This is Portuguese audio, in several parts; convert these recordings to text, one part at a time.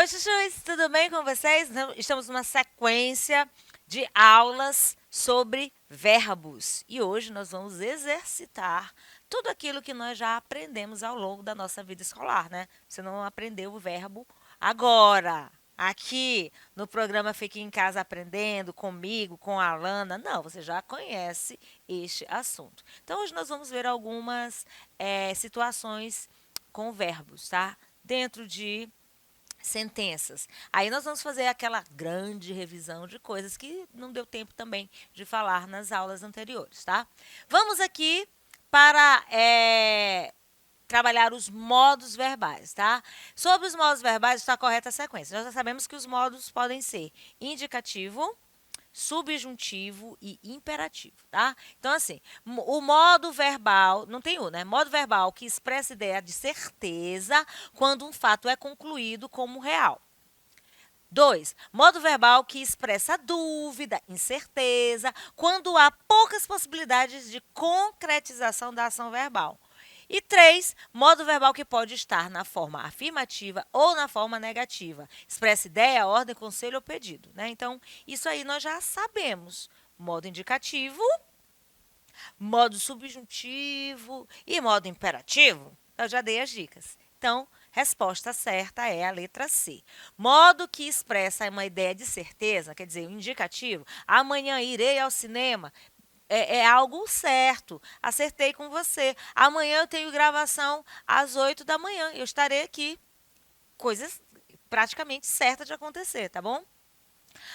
chuchus, tudo bem com vocês? Estamos numa sequência de aulas sobre verbos e hoje nós vamos exercitar tudo aquilo que nós já aprendemos ao longo da nossa vida escolar, né? Você não aprendeu o verbo agora, aqui no programa Fique em Casa Aprendendo, comigo, com a Alana. Não, você já conhece este assunto. Então hoje nós vamos ver algumas situações com verbos, tá? Dentro de sentenças. Aí nós vamos fazer aquela grande revisão de coisas que não deu tempo também de falar nas aulas anteriores, tá? Vamos aqui para trabalhar os modos verbais, tá? Sobre os modos verbais está a correta sequência. Nós já sabemos que os modos podem ser indicativo, subjuntivo e imperativo, tá? Então, assim, o modo verbal, não tem o, né? Modo verbal que expressa ideia de certeza quando um fato é concluído como real. 2. Modo verbal que expressa dúvida, incerteza, quando há poucas possibilidades de concretização da ação verbal. E 3. Modo verbal que pode estar na forma afirmativa ou na forma negativa. Expressa ideia, ordem, conselho ou pedido. Né? Então, isso aí nós já sabemos. Modo indicativo, modo subjuntivo e modo imperativo. Eu já dei as dicas. Então, resposta certa é a letra C. Modo que expressa uma ideia de certeza, quer dizer, o indicativo. Amanhã irei ao cinema. É algo certo. Acertei com você. Amanhã eu tenho gravação às 8 da manhã. Eu estarei aqui. Coisas praticamente certas de acontecer, tá bom?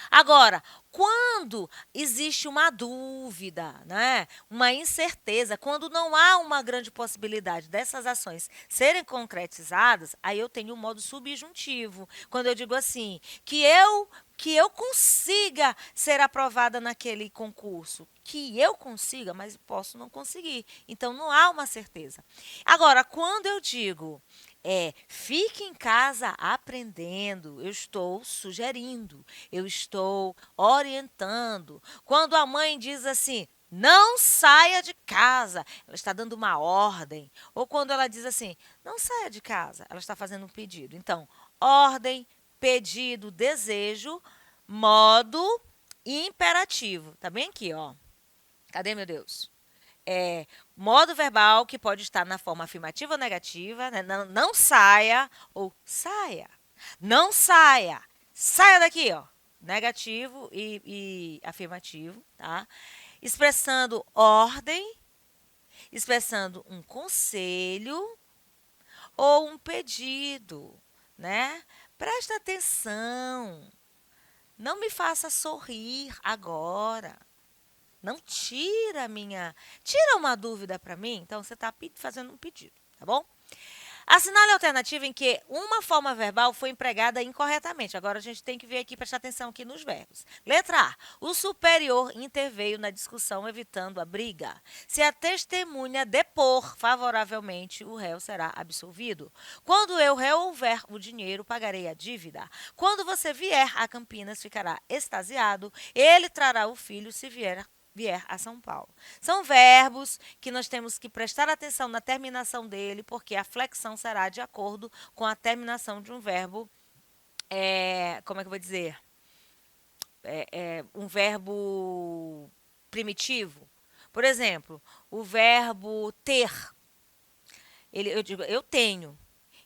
Agora, quando existe uma dúvida, né, uma incerteza, quando não há uma grande possibilidade dessas ações serem concretizadas, aí eu tenho o modo subjuntivo. Quando eu digo assim, que eu consiga ser aprovada naquele concurso, que eu consiga, mas posso não conseguir. Então não há uma certeza. Agora, quando eu digo fique em casa aprendendo. Eu estou sugerindo, eu estou orientando. Quando a mãe diz assim, não saia de casa, ela está dando uma ordem. Ou quando ela diz assim, não saia de casa, ela está fazendo um pedido. Então, ordem, pedido, desejo, modo e imperativo. Tá bem aqui, ó. Cadê, meu Deus? Modo verbal que pode estar na forma afirmativa ou negativa, né? Não saia ou saia. Não saia. Saia daqui, ó. Negativo e afirmativo, tá? Expressando ordem, expressando um conselho ou um pedido, né? Presta atenção. Não me faça sorrir agora. Não tira a minha. Tira uma dúvida para mim. Então, você está fazendo um pedido, tá bom? Assinale a alternativa em que uma forma verbal foi empregada incorretamente. Agora a gente tem que ver aqui, prestar atenção aqui nos verbos. Letra A. O superior interveio na discussão, evitando a briga. Se a testemunha depor favoravelmente, o réu será absolvido. Quando eu resolver o dinheiro, pagarei a dívida. Quando você vier a Campinas, ficará extasiado. Ele trará o filho se vier a São Paulo. São verbos que nós temos que prestar atenção na terminação dele, porque a flexão será de acordo com a terminação de um verbo, como é que eu vou dizer? Um verbo primitivo. Por exemplo, o verbo ter. Eu digo, eu tenho.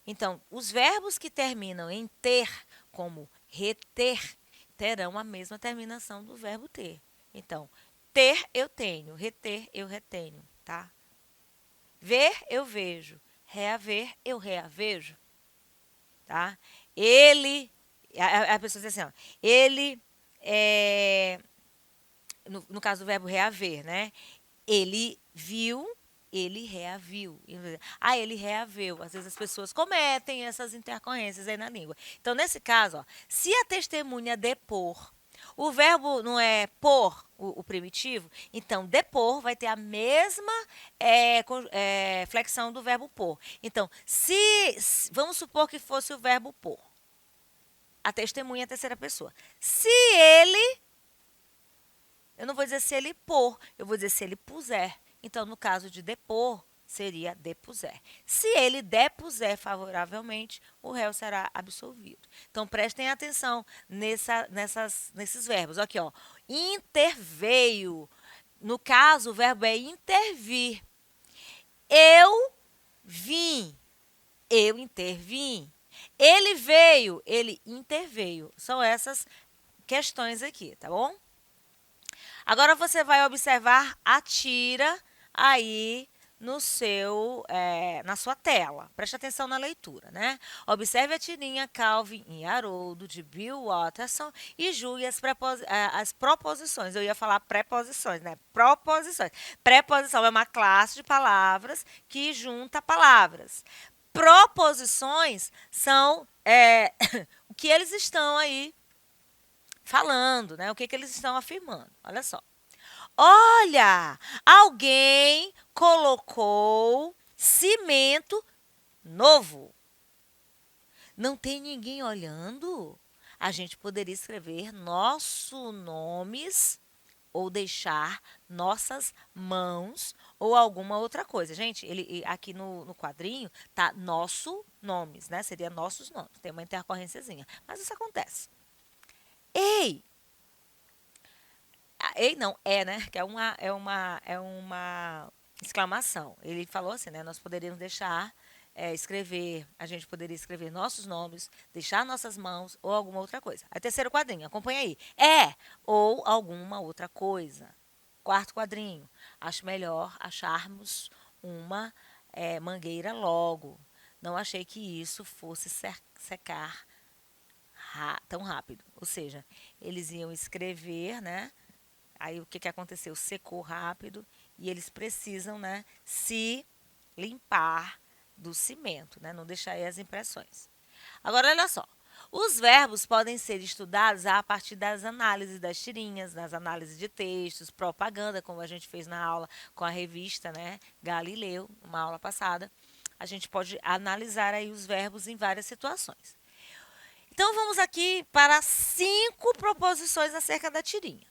Então, os verbos que terminam em ter, como reter, terão a mesma terminação do verbo ter. Então, ter, eu tenho. Reter, eu retenho, tá? Ver, eu vejo. Reaver, eu reavejo, tá? Ele, a pessoa diz assim, ó, ele, no caso do verbo reaver, né? Ele viu, ele reaviu. Ele reaveu. Às vezes as pessoas cometem essas intercorrências aí na língua. Então, nesse caso, ó, se a testemunha depor, o verbo não é por, o primitivo, então depor vai ter a mesma flexão do verbo por. Então, vamos supor que fosse o verbo por, a testemunha é a terceira pessoa. Se ele, eu não vou dizer se ele pôr, eu vou dizer se ele puser. Então, no caso de depor, seria depuser. Se ele depuser favoravelmente, o réu será absolvido. Então, prestem atenção nesses verbos. Aqui, ó. Interveio. No caso, o verbo é intervir. Eu vim. Eu intervim. Ele veio. Ele interveio. São essas questões aqui, tá bom? Agora você vai observar a tira aí na sua tela. Preste atenção na leitura, né? Observe a tirinha Calvin e Haroldo, de Bill Watterson, e julgue as proposições. Eu ia falar preposições, né? Proposições. Preposição é uma classe de palavras que junta palavras. Proposições são o que eles estão aí falando, né? O que eles estão afirmando. Olha só. Olha, alguém colocou cimento novo. Não tem ninguém olhando? A gente poderia escrever nossos nomes ou deixar nossas mãos ou alguma outra coisa. Gente, ele aqui no quadrinho tá nosso nomes, né? Seria nossos nomes. Tem uma intercorrênciazinha. Mas isso acontece. Ei, ei não, né? Que é uma exclamação. Ele falou assim, né? Nós poderíamos deixar a gente poderia escrever nossos nomes, deixar nossas mãos ou alguma outra coisa. Aí, terceiro quadrinho, acompanha aí. Ou alguma outra coisa. Quarto quadrinho, acho melhor acharmos uma mangueira logo. Não achei que isso fosse secar tão rápido. Ou seja, eles iam escrever, né? Aí o que aconteceu? Secou rápido e eles precisam, né, se limpar do cimento, né? Não deixar aí as impressões. Agora, olha só. Os verbos podem ser estudados a partir das análises das tirinhas, das análises de textos, propaganda, como a gente fez na aula com a revista, né, Galileu, uma aula passada. A gente pode analisar aí os verbos em várias situações. Então, vamos aqui para 5 proposições acerca da tirinha.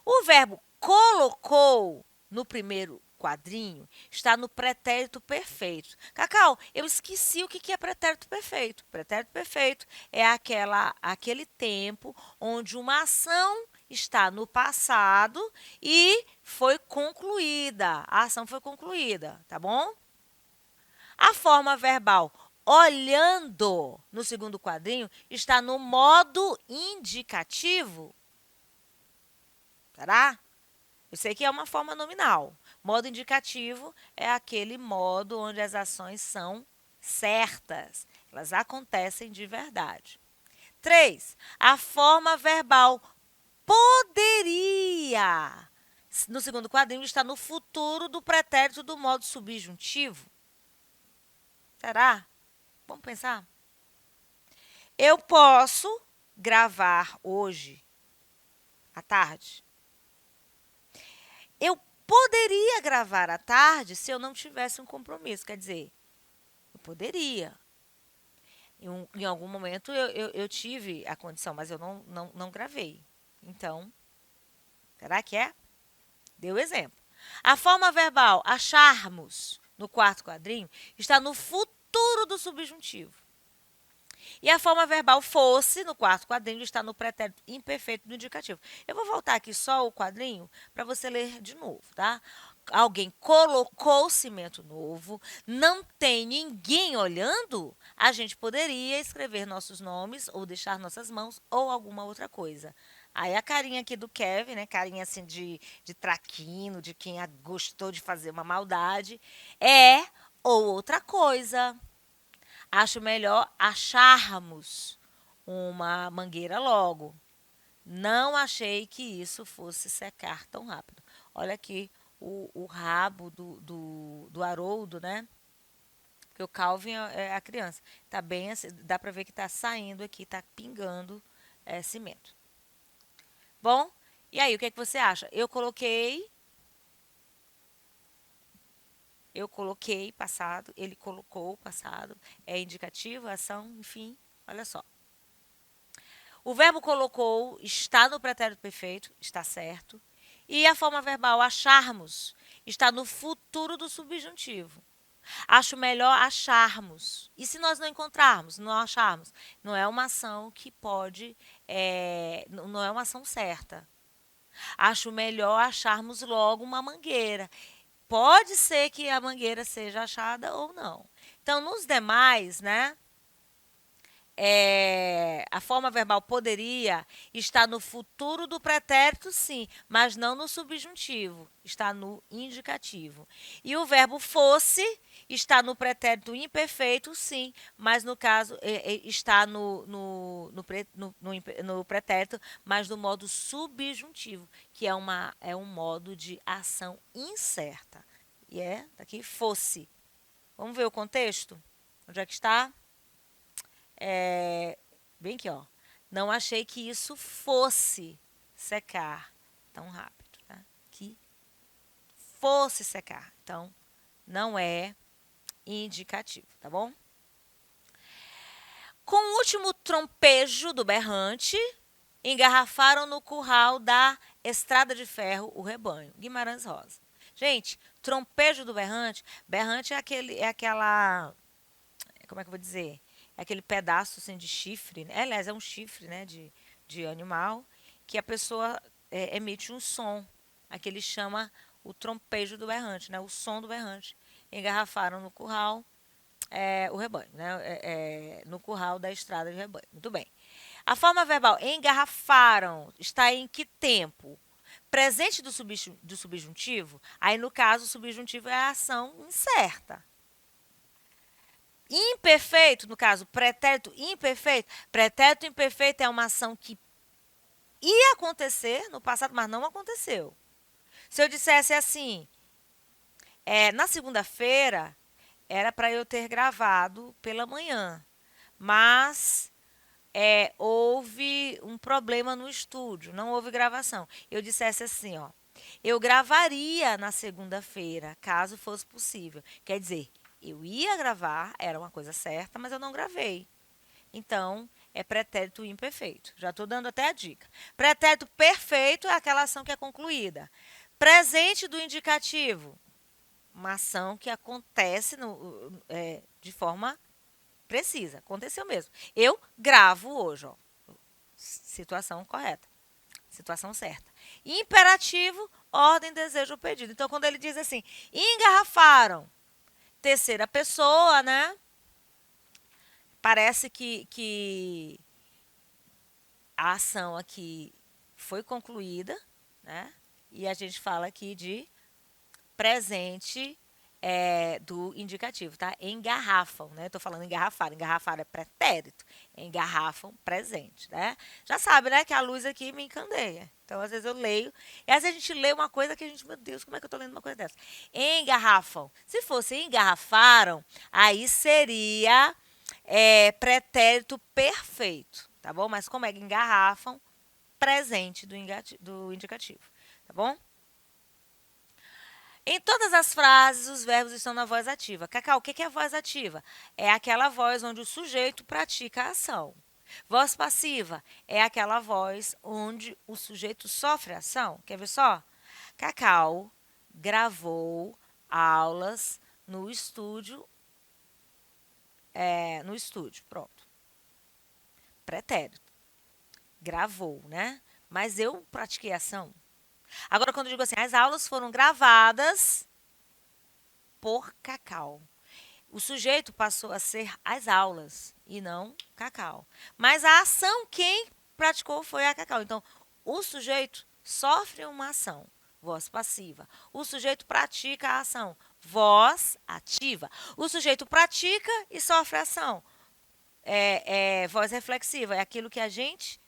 O verbo colocou no primeiro quadrinho está no pretérito perfeito. Cacau, eu esqueci o que é pretérito perfeito. Pretérito perfeito é aquele tempo onde uma ação está no passado e foi concluída. A ação foi concluída, tá bom? A forma verbal olhando no segundo quadrinho está no modo indicativo. Será? Eu sei que é uma forma nominal. Modo indicativo é aquele modo onde as ações são certas. Elas acontecem de verdade. 3. A forma verbal poderia. No segundo quadrinho está no futuro do pretérito do modo subjuntivo. Será? Vamos pensar? Eu posso gravar hoje à tarde. Eu poderia gravar à tarde se eu não tivesse um compromisso. Quer dizer, eu poderia. Em algum momento eu tive a condição, mas eu não gravei. Então, será que é? Deu exemplo. A forma verbal acharmos no quarto quadrinho está no futuro do subjuntivo. E a forma verbal fosse, no quarto quadrinho, está no pretérito imperfeito do indicativo. Eu vou voltar aqui só o quadrinho para você ler de novo, tá? Alguém colocou cimento novo, não tem ninguém olhando, a gente poderia escrever nossos nomes ou deixar nossas mãos ou alguma outra coisa. Aí a carinha aqui do Kevin, né? Carinha assim de traquino, de quem gostou de fazer uma maldade. Ou outra coisa. Acho melhor acharmos uma mangueira logo. Não achei que isso fosse secar tão rápido. Olha aqui o rabo do Haroldo, né? Porque o Calvin é a criança. Tá bem assim, dá para ver que tá saindo aqui, tá pingando cimento. Bom, e aí, o que é que você acha? Eu coloquei passado, ele colocou passado, é indicativo, ação, enfim, olha só. O verbo colocou está no pretérito perfeito, está certo. E a forma verbal acharmos está no futuro do subjuntivo. Acho melhor acharmos. E se nós não encontrarmos, não acharmos? Não é uma ação que pode, não é uma ação certa. Acho melhor acharmos logo uma mangueira. Pode ser que a mangueira seja achada ou não. Então, nos demais, né? A forma verbal poderia estar no futuro do pretérito, sim, mas não no subjuntivo, está no indicativo. E o verbo fosse está no pretérito imperfeito, sim, mas no caso está no pretérito, mas no modo subjuntivo, que é um modo de ação incerta. E daqui fosse. Vamos ver o contexto? Onde é que está? Bem aqui, ó. Não achei que isso fosse secar tão rápido, tá? Que fosse secar. Então, não é indicativo, tá bom? Com o último trompejo do berrante, engarrafaram no curral da estrada de ferro o rebanho. Guimarães Rosa. Gente, trompejo do berrante. Berrante é aquela, como é que eu vou dizer? É aquele pedaço assim de chifre, né? Aliás, é um chifre, né, de animal, que a pessoa emite um som. Aquele chama o trompejo do berrante, né? O som do berrante. Engarrafaram no curral o rebanho, né? No curral da estrada de rebanho. Muito bem. A forma verbal engarrafaram está em que tempo? Presente do subjuntivo. Aí, no caso, o subjuntivo é a ação incerta. Imperfeito, no caso, pretérito imperfeito. Pretérito imperfeito é uma ação que ia acontecer no passado, mas não aconteceu. Se eu dissesse assim, na segunda-feira era para eu ter gravado pela manhã, mas houve um problema no estúdio, não houve gravação. Eu dissesse assim, ó, eu gravaria na segunda-feira, caso fosse possível. Quer dizer, eu ia gravar, era uma coisa certa, mas eu não gravei. Então, é pretérito imperfeito. Já estou dando até a dica. Pretérito perfeito é aquela ação que é concluída. Presente do indicativo, uma ação que acontece de forma precisa. Aconteceu mesmo. Eu gravo hoje, ó. Situação correta. Situação certa. Imperativo, ordem, desejo ou pedido. Então, quando ele diz assim, engarrafaram, terceira pessoa, né? Parece que a ação aqui foi concluída, né? E a gente fala aqui de presente do indicativo, tá? Engarrafam, né? Estou falando engarrafar. Engarrafar é pretérito. Engarrafam, presente, né? Já sabe, né? Que a luz aqui me encandeia. Então, às vezes eu leio. E às vezes a gente lê uma coisa que a gente, meu Deus, como é que eu estou lendo uma coisa dessa? Engarrafam. Se fosse engarrafaram, aí seria pretérito perfeito, tá bom? Mas como é que engarrafam, presente do indicativo, tá bom? Em todas as frases, os verbos estão na voz ativa. Cacau, o que é voz ativa? É aquela voz onde o sujeito pratica a ação. Voz passiva é aquela voz onde o sujeito sofre a ação. Quer ver só? Cacau gravou aulas no estúdio. No estúdio, pronto. Pretérito. Gravou, né? Mas eu pratiquei a ação. Agora, quando eu digo assim, as aulas foram gravadas por Cacau. O sujeito passou a ser as aulas e não Cacau. Mas a ação quem praticou foi a Cacau. Então, o sujeito sofre uma ação, voz passiva. O sujeito pratica a ação, voz ativa. O sujeito pratica e sofre a ação, voz reflexiva. É aquilo que a gente,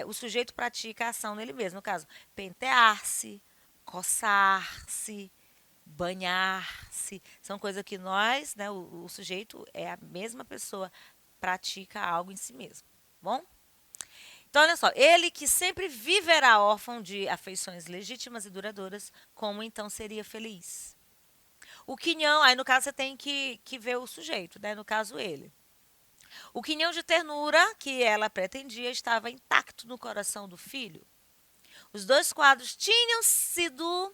o sujeito pratica a ação nele mesmo. No caso, pentear-se, coçar-se, banhar-se. São coisas que nós, né, o sujeito é a mesma pessoa, pratica algo em si mesmo. Bom? Então, olha só. Ele que sempre viverá órfão de afeições legítimas e duradouras, como então seria feliz? O quinhão, aí no caso você tem que ver o sujeito, né? No caso ele. O quinhão de ternura que ela pretendia estava intacto no coração do filho. Os dois quadros tinham sido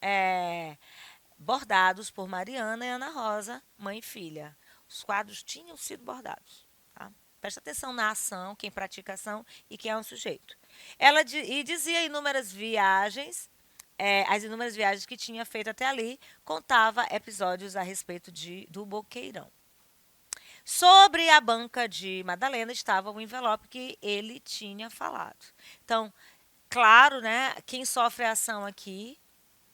é, bordados por Mariana e Ana Rosa, mãe e filha. Os quadros tinham sido bordados. Tá? Presta atenção na ação, quem pratica a ação e quem é um sujeito. Ela dizia inúmeras viagens, as inúmeras viagens que tinha feito até ali, contava episódios a respeito do Boqueirão. Sobre a banca de Madalena estava o envelope que ele tinha falado. Então, claro, né? Quem sofre a ação aqui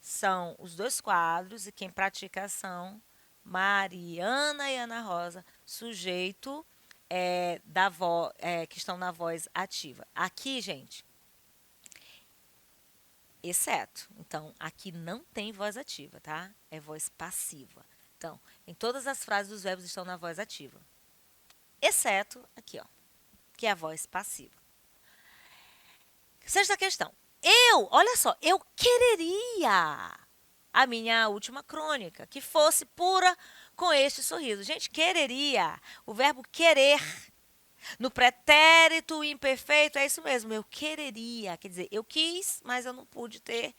são os dois quadros e quem pratica a ação, Mariana e Ana Rosa, sujeito que estão na voz ativa. Aqui, gente, exceto. Então, aqui não tem voz ativa, tá? É voz passiva. Então, em todas as frases os verbos estão na voz ativa. Exceto aqui, ó, que é a voz passiva. Sexta questão. Olha só, eu quereria a minha última crônica que fosse pura com este sorriso. Gente, quereria, o verbo querer no pretérito imperfeito é isso mesmo, eu quereria, quer dizer, eu quis, mas eu não pude ter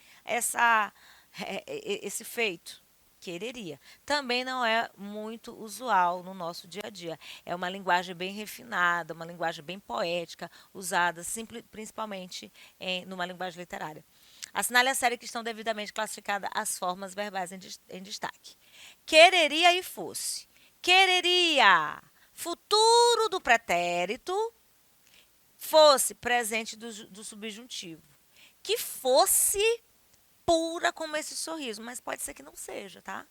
esse feito. Quereria. Também não é muito usual no nosso dia a dia. É uma linguagem bem refinada, uma linguagem bem poética, usada principalmente numa linguagem literária. Assinale a série que estão devidamente classificadas as formas verbais em destaque. Quereria e fosse. Quereria. Futuro do pretérito. Fosse presente do subjuntivo. Que fosse pura como esse sorriso, mas pode ser que não seja, tá?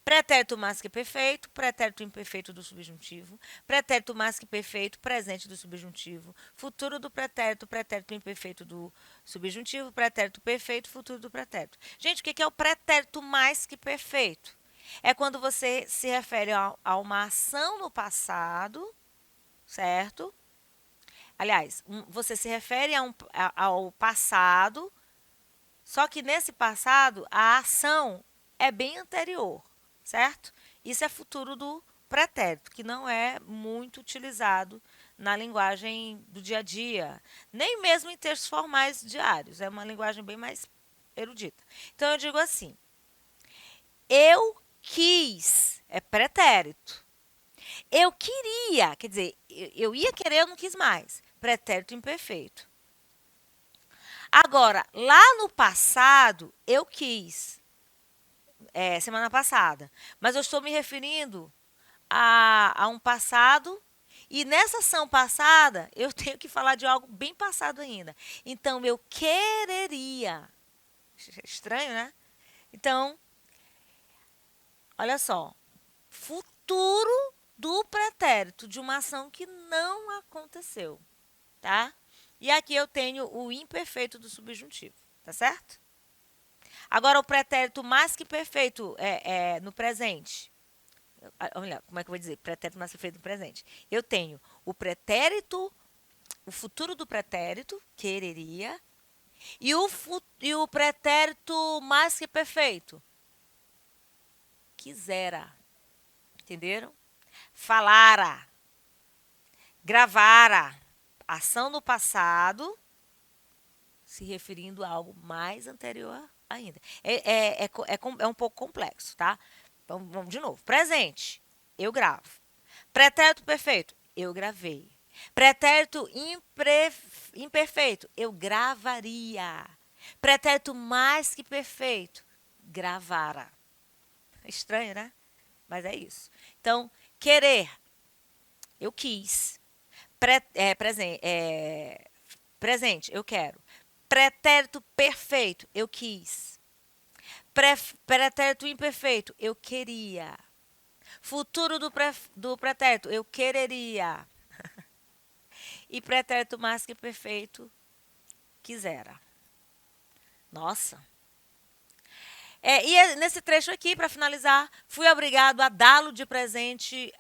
Pretérito mais que perfeito, pretérito imperfeito do subjuntivo, pretérito mais que perfeito, presente do subjuntivo, futuro do pretérito, pretérito imperfeito do subjuntivo, pretérito perfeito, futuro do pretérito. Gente, o que é o pretérito mais que perfeito? É quando você se refere a uma ação no passado, certo? Aliás, você se refere ao passado, só que nesse passado a ação é bem anterior, certo? Isso é futuro do pretérito, que não é muito utilizado na linguagem do dia a dia, nem mesmo em textos formais diários. É uma linguagem bem mais erudita. Então eu digo assim: eu quis é pretérito. Eu queria, quer dizer, eu ia querer, eu não quis mais. Pretérito imperfeito. Agora, lá no passado, eu quis, semana passada, mas eu estou me referindo a um passado e nessa ação passada eu tenho que falar de algo bem passado ainda. Então, eu quereria. Estranho, né? Então, olha só. Futuro do pretérito de uma ação que não aconteceu, tá? E aqui eu tenho o imperfeito do subjuntivo, tá certo? Agora, o pretérito mais que perfeito no presente. Olha, como é que eu vou dizer? Pretérito mais que perfeito no presente. Eu tenho o pretérito, o futuro do pretérito, quereria, e o pretérito mais que perfeito, quisera. Entenderam? Falara, gravara. Ação no passado, se referindo a algo mais anterior ainda. É um pouco complexo, tá? Vamos de novo. Presente, eu gravo. Pretérito perfeito, eu gravei. Pretérito imperfeito, eu gravaria. Pretérito mais que perfeito, gravara. Estranho, né? Mas é isso. Então, querer, eu quis. Presente, eu quero. Pretérito perfeito, eu quis. Pretérito imperfeito, eu queria. Futuro do pretérito, eu quereria. E pretérito mais que perfeito, quisera. Nossa. Nesse trecho aqui, para finalizar, fui obrigado a dá-lo de presente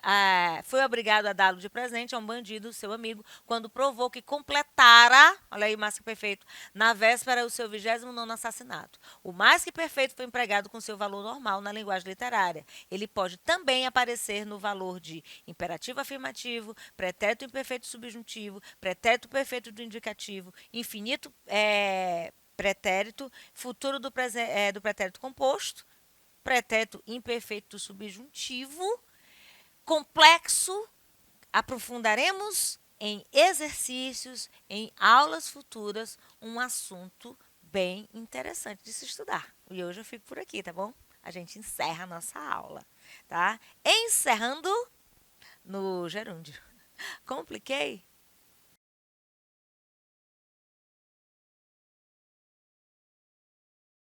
a um bandido, seu amigo, quando provou que completara, olha aí, mais que perfeito, na véspera o seu 29º assassinato. O mais que perfeito foi empregado com seu valor normal na linguagem literária. Ele pode também aparecer no valor de imperativo afirmativo, pretérito imperfeito subjuntivo, pretérito perfeito do indicativo, pretérito, futuro do pretérito composto, pretérito imperfeito do subjuntivo, complexo, aprofundaremos em exercícios, em aulas futuras, um assunto bem interessante de se estudar. E hoje eu fico por aqui, tá bom? A gente encerra a nossa aula, tá? Encerrando no gerúndio. Compliquei?